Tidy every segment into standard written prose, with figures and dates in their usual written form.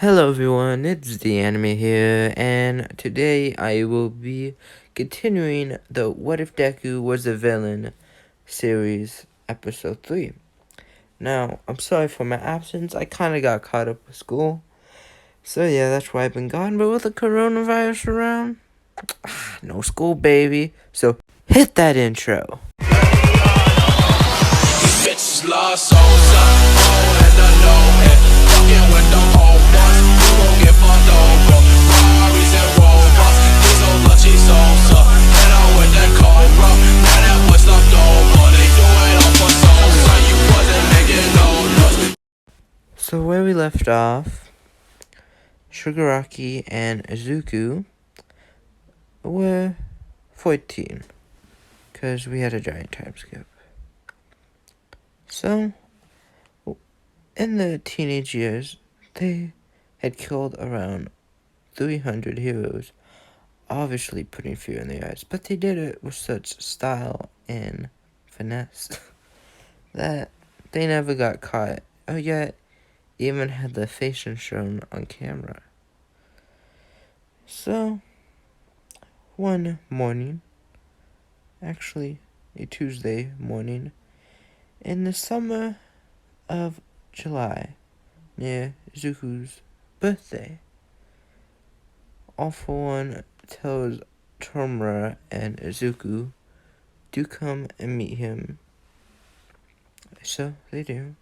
Hello everyone, it's the anime here, and today I will be continuing the What If Deku Was a Villain series, episode 3. Now, I'm sorry for my absence, I kinda got caught up with school, so yeah, that's why I've been gone, but with the coronavirus around, no school baby, so hit that intro. Bitches love souls up, oh, and I know it. Fucking with the old ones, you gon' get fucked over. Ferraris and Rovers, these old lunchy souls up. And I'm with that Cobra, now that what's left over. They do it all for souls, so you wasn't making no noise. So where we left off, Shigaraki and Izuku were 14, because we had a giant time skip. So, in the teenage years, they had killed around 300 heroes, obviously putting fear in their eyes, but they did it with such style and finesse that they never got caught, or yet even had their faces shown on camera. So, one morning, actually a Tuesday morning, in the summer of July, near Zuku's birthday, All For One tells Tomura and Izuku to come and meet him. So they do.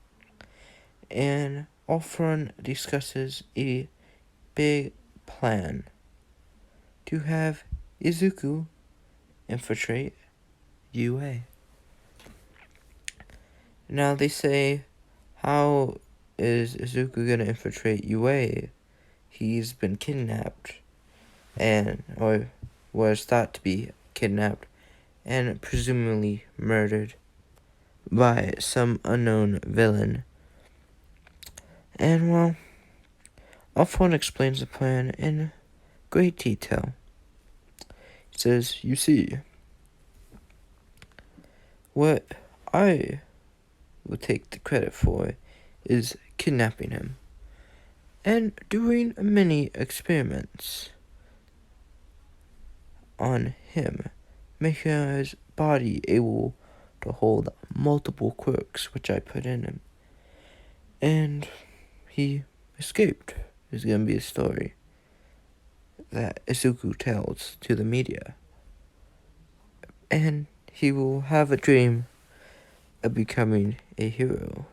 And All For One discusses a big plan to have Izuku infiltrate UA. Now they say, how is Izuku gonna infiltrate UA? He's been kidnapped, or was thought to be kidnapped, and presumably murdered by some unknown villain. And well, All For One explains the plan in great detail. He says, you see, what I will take the credit for is kidnapping him and doing many experiments on him, making his body able to hold multiple quirks which I put in him. And he escaped. Is gonna be a story that Izuku tells to the media. And he will have a dream of becoming a hero,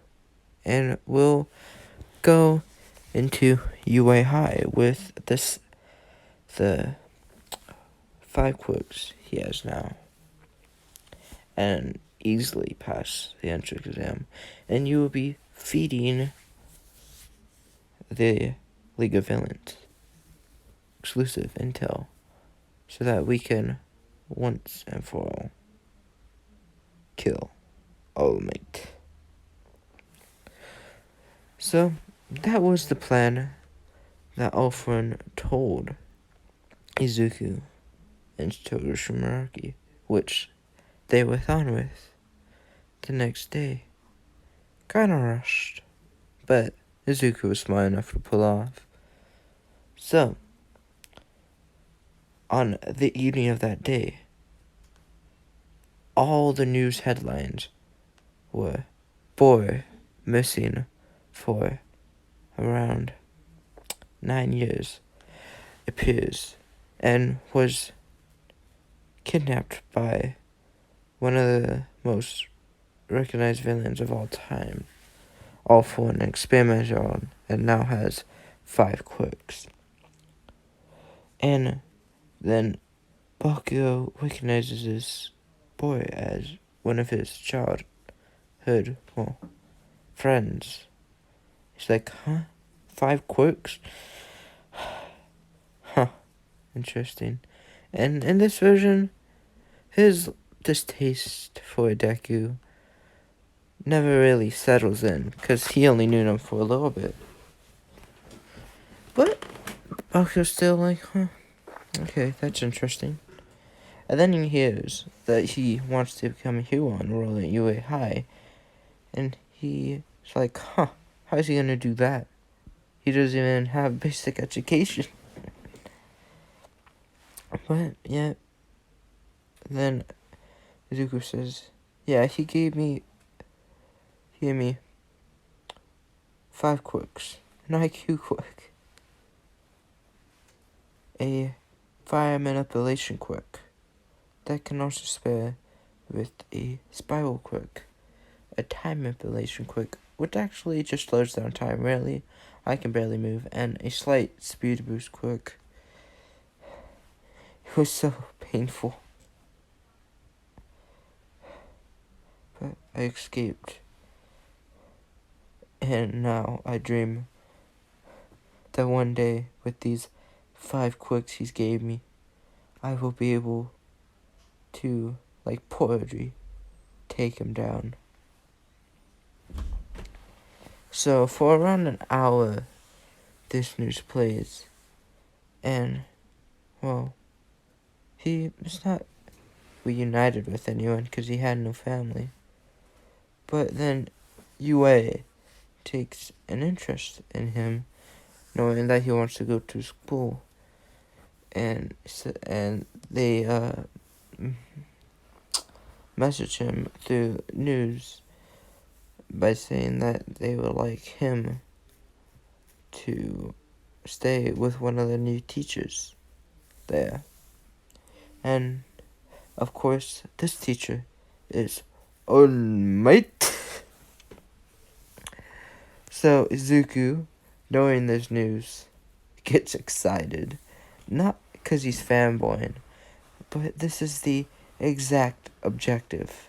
and will go into UA High with the 5 quirks he has now, and easily pass the entrance exam, and you will be feeding the League of Villains exclusive intel, so that we can once and for all kill All Might. So that was the plan that All For One told Izuku and Shigaraki, which they went on with the next day. Kinda rushed, but Izuku was smart enough to pull off. So, on the evening of that day, all the news headlines were boy missing for around 9 years, appears, and was kidnapped by one of the most recognized villains of all time, All For One, experimented on, and now has 5 quirks. And then Bakugo recognizes this boy as one of his childhood, friends. He's like, huh? 5 quirks? Huh. Interesting. And in this version, his distaste for Deku never really settles in, because he only knew him for a little bit. But Bakugo's still like, huh, okay, that's interesting. And then he hears that he wants to become a hero and enroll at UA High, and he's like, huh, how's he gonna do that? He doesn't even have basic education. But, yeah. Then Izuku says, yeah, he gave me 5 quirks. An IQ quirk. A fire manipulation quirk. That can also spare with a spiral quirk. A time manipulation quirk, which actually just slows down time, really. I can barely move. And a slight speed boost quirk. It was so painful. But I escaped. And now I dream that one day, with these 5 quirks he's gave me, I will be able to, like poetry, take him down. So for around an hour, this news plays. And, well, he is not reunited with anyone because he had no family. But then Yue takes an interest in him, knowing that he wants to go to school. And they message him through news by saying that they would like him to stay with one of the new teachers there. And, of course, this teacher is All Might. So Izuku, knowing this news, gets excited. Not because he's fanboying, but this is the exact objective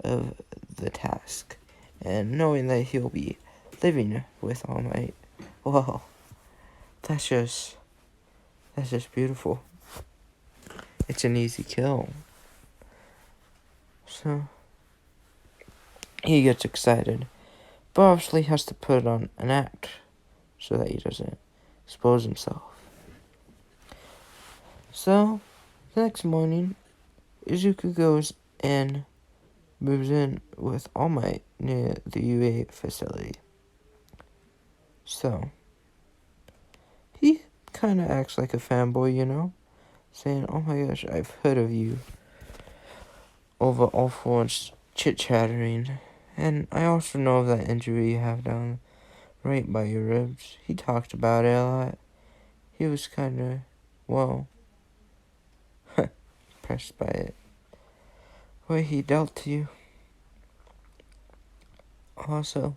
of the task. And knowing that he'll be living with All Might, well, that's just beautiful. It's an easy kill. So he gets excited, but obviously has to put on an act so that he doesn't expose himself. So the next morning, Izuku goes and moves in with All Might near the UA facility. So he kind of acts like a fanboy, you know, saying, "Oh my gosh, I've heard of you," over all fours chit-chattering. And I also know of that injury you have down right by your ribs. He talked about it a lot. He was kind of, well, impressed by it. What he dealt to you. Also,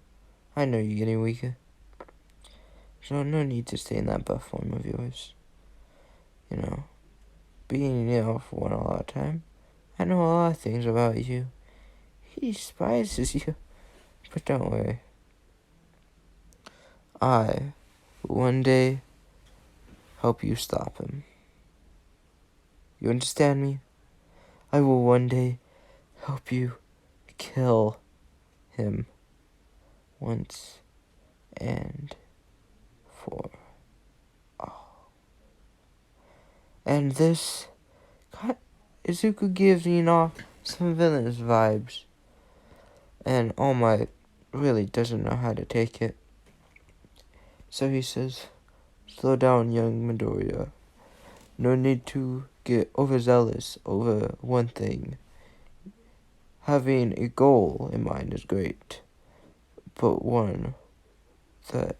I know you're getting weaker, so no need to stay in that buff form of yours. You know, being ill for one a lot of time. I know a lot of things about you. He despises you, but don't worry. I will one day help you stop him. You understand me? I will one day help you kill him once and for all. And this, Izuku gives me, some villainous vibes. And All Might really doesn't know how to take it. So he says, "Slow down, young Midoriya. No need to get overzealous over one thing. Having a goal in mind is great, but one that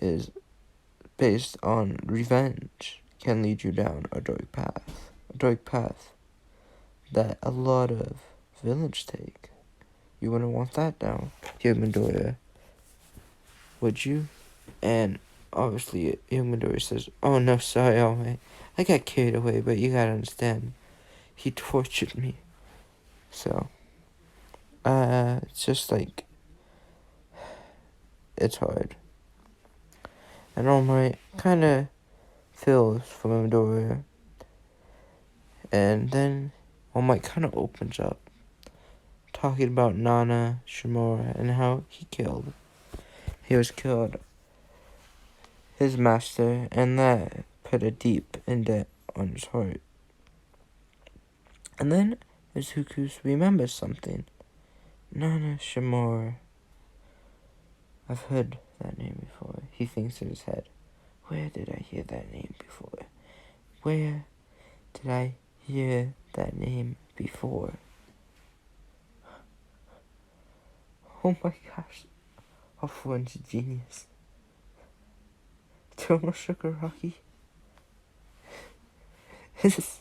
is based on revenge can lead you down a dark path. A dark path that a lot of villains take. You wouldn't want that down, young Midoriya, would you?" And obviously, young Midoriya says, "Oh no, sorry, All Might. I got carried away, but you gotta understand, he tortured me." So, it's just like, it's hard. And All Might kind of feels for Midoriya. And then All Might kind of opens up, talking about Nana Shimura and how he was killed, his master, and that put a deep indent on his heart. And then Izuku remembers something. Nana Shimura. I've heard that name before. He thinks in his head, where did I hear that name before? Where did I hear that name before? Oh my gosh. One's a genius. Tomo Shigaraki is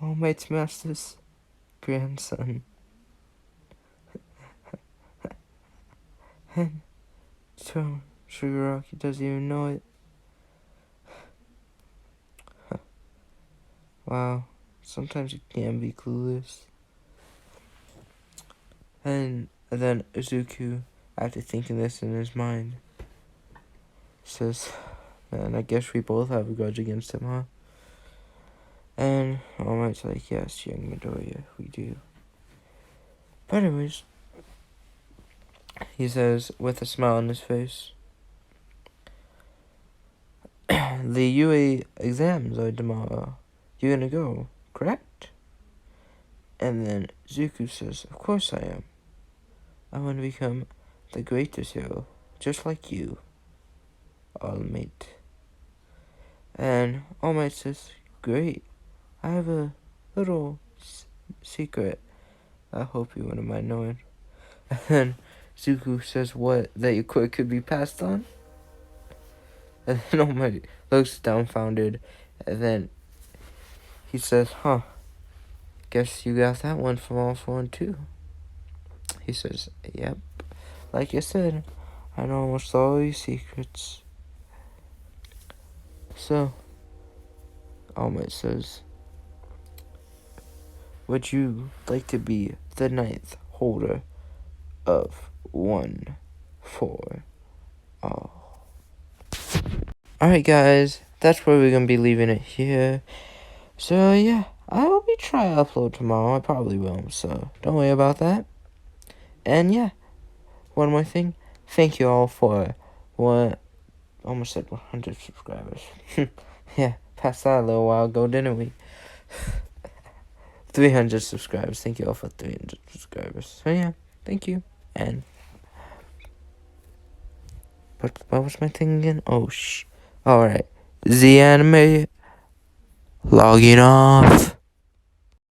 All Might's Master's grandson. And Tomo Shigaraki doesn't even know it. Wow, sometimes you can be clueless. And then Izuku, after thinking this in his mind, says, man, I guess we both have a grudge against him, huh? And All Might's like, yes, young Midoriya, we do. But anyways, he says, with a smile on his face, the UA exams are tomorrow. You're gonna go, correct? And then Zuko says, of course I am. I want to become the greatest hero, just like you, All Might. And All Might says, great. I have a little secret I hope you wouldn't mind knowing. And then Zuko says, what, that your quirk could be passed on? And then All Might looks dumbfounded, and then he says, huh, guess you got that one from All For One too. He says, yep, like I said, I know almost all your secrets. So, All Might says, would you like to be the 9th holder of 1 for all? Alright guys, that's where we're going to be leaving it here. So yeah, I will be trying to upload tomorrow. I probably will, so don't worry about that. And yeah, one more thing. Thank you all for almost said 100 subscribers. Yeah, passed that a little while ago, didn't we? 300 subscribers. Thank you all for 300 subscribers. So yeah, thank you. And what was my thing again? Oh, Alright. The anime logging off.